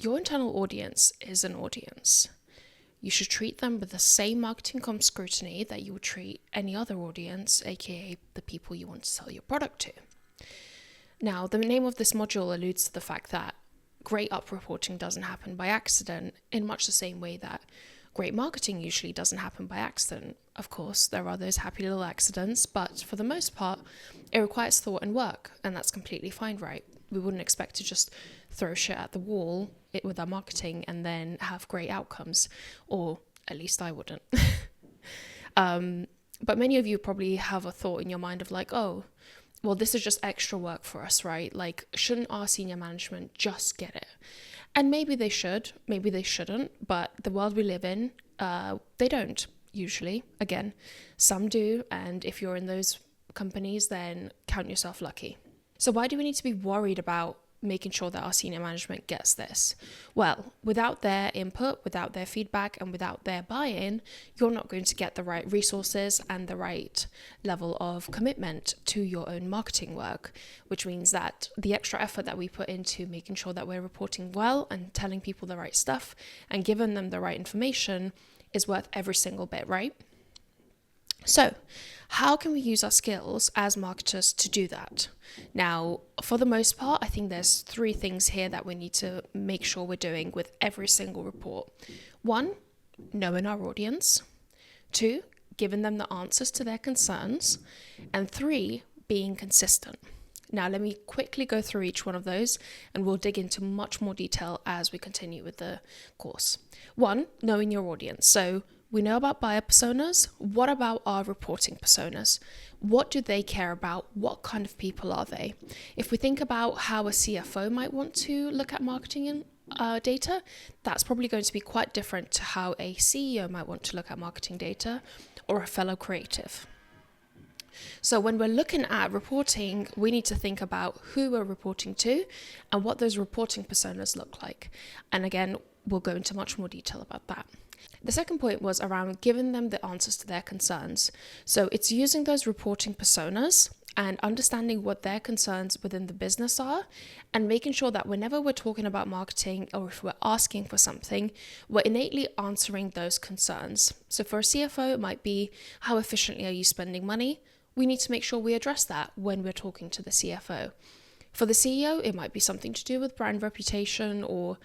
your internal audience is an audience. You should treat them with the same marketing comms scrutiny that you would treat any other audience, aka the people you want to sell your product to. Now, the name of this module alludes to the fact that great up reporting doesn't happen by accident, in much the same way that great marketing usually doesn't happen by accident. Of course, there are those happy little accidents, but for the most part, it requires thought and work, and that's completely fine, right? We wouldn't expect to just throw shit at the wall with our marketing and then have great outcomes, or at least I wouldn't. But many of you probably have a thought in your mind of like, oh, well, this is just extra work for us, right? Like, shouldn't our senior management just get it? And maybe they should, maybe they shouldn't, but the world we live in, they don't usually. Again, some do, and if you're in those companies, then count yourself lucky. So why do we need to be worried about making sure that our senior management gets this? Well, without their input, without their feedback, and without their buy-in, you're not going to get the right resources and the right level of commitment to your own marketing work, which means that the extra effort that we put into making sure that we're reporting well and telling people the right stuff and giving them the right information is worth every single bit, right? So, how can we use our skills as marketers to do that? Now, for the most part, I think there's 3 things here that we need to make sure we're doing with every single report. 1, knowing our audience. 2, giving them the answers to their concerns. And 3, being consistent. Now, let me quickly go through each one of those, and we'll dig into much more detail as we continue with the course. 1, knowing your audience. So, we know about buyer personas. What about our reporting personas? What do they care about? What kind of people are they? If we think about how a CFO might want to look at marketing and data, that's probably going to be quite different to how a CEO might want to look at marketing data, or a fellow creative. So when we're looking at reporting, we need to think about who we're reporting to and what those reporting personas look like. And again, we'll go into much more detail about that. The second point was around giving them the answers to their concerns. So it's using those reporting personas and understanding what their concerns within the business are, and making sure that whenever we're talking about marketing or if we're asking for something, we're innately answering those concerns. So for a CFO, it might be, how efficiently are you spending money? We need to make sure we address that when we're talking to the CFO. For the CEO, it might be something to do with brand reputation or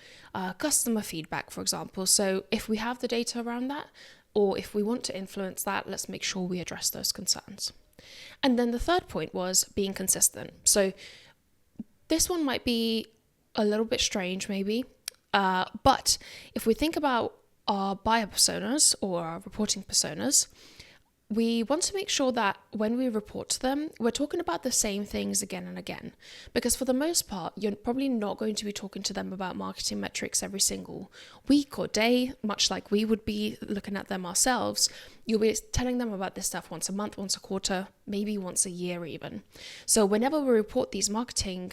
customer feedback, for example. So if we have the data around that, or if we want to influence that, let's make sure we address those concerns. And then the third point was being consistent. So this one might be a little bit strange maybe, but if we think about our buyer personas or our reporting personas, we want to make sure that when we report to them, we're talking about the same things again and again. Because for the most part, you're probably not going to be talking to them about marketing metrics every single week or day, much like we would be looking at them ourselves. You'll be telling them about this stuff once a month, once a quarter, maybe once a year even. So whenever we report these marketing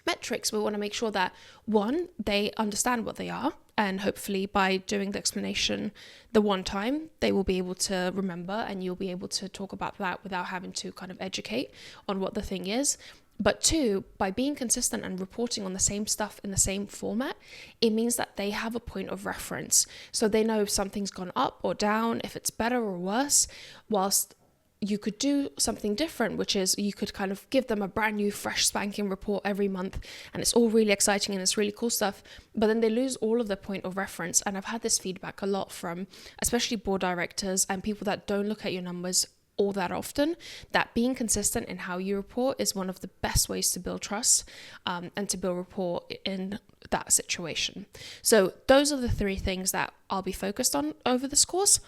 metrics, we want to make sure that, 1, they understand what they are, and hopefully by doing the explanation the one time, they will be able to remember, and you'll be able to talk about that without having to kind of educate on what the thing is. But 2, by being consistent and reporting on the same stuff in the same format, it means that they have a point of reference. So they know if something's gone up or down, if it's better or worse, whilst you could do something different, which is you could kind of give them a brand new, fresh spanking report every month, and it's all really exciting and it's really cool stuff, but then they lose all of their point of reference. And I've had this feedback a lot from especially board directors and people that don't look at your numbers all that often, that being consistent in how you report is one of the best ways to build trust and to build rapport in that situation. So those are the 3 things that I'll be focused on over this course.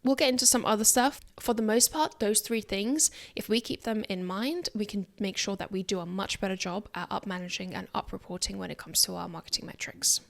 We'll get into some other stuff. For the most part, those 3 things, if we keep them in mind, we can make sure that we do a much better job at up managing and up reporting when it comes to our marketing metrics.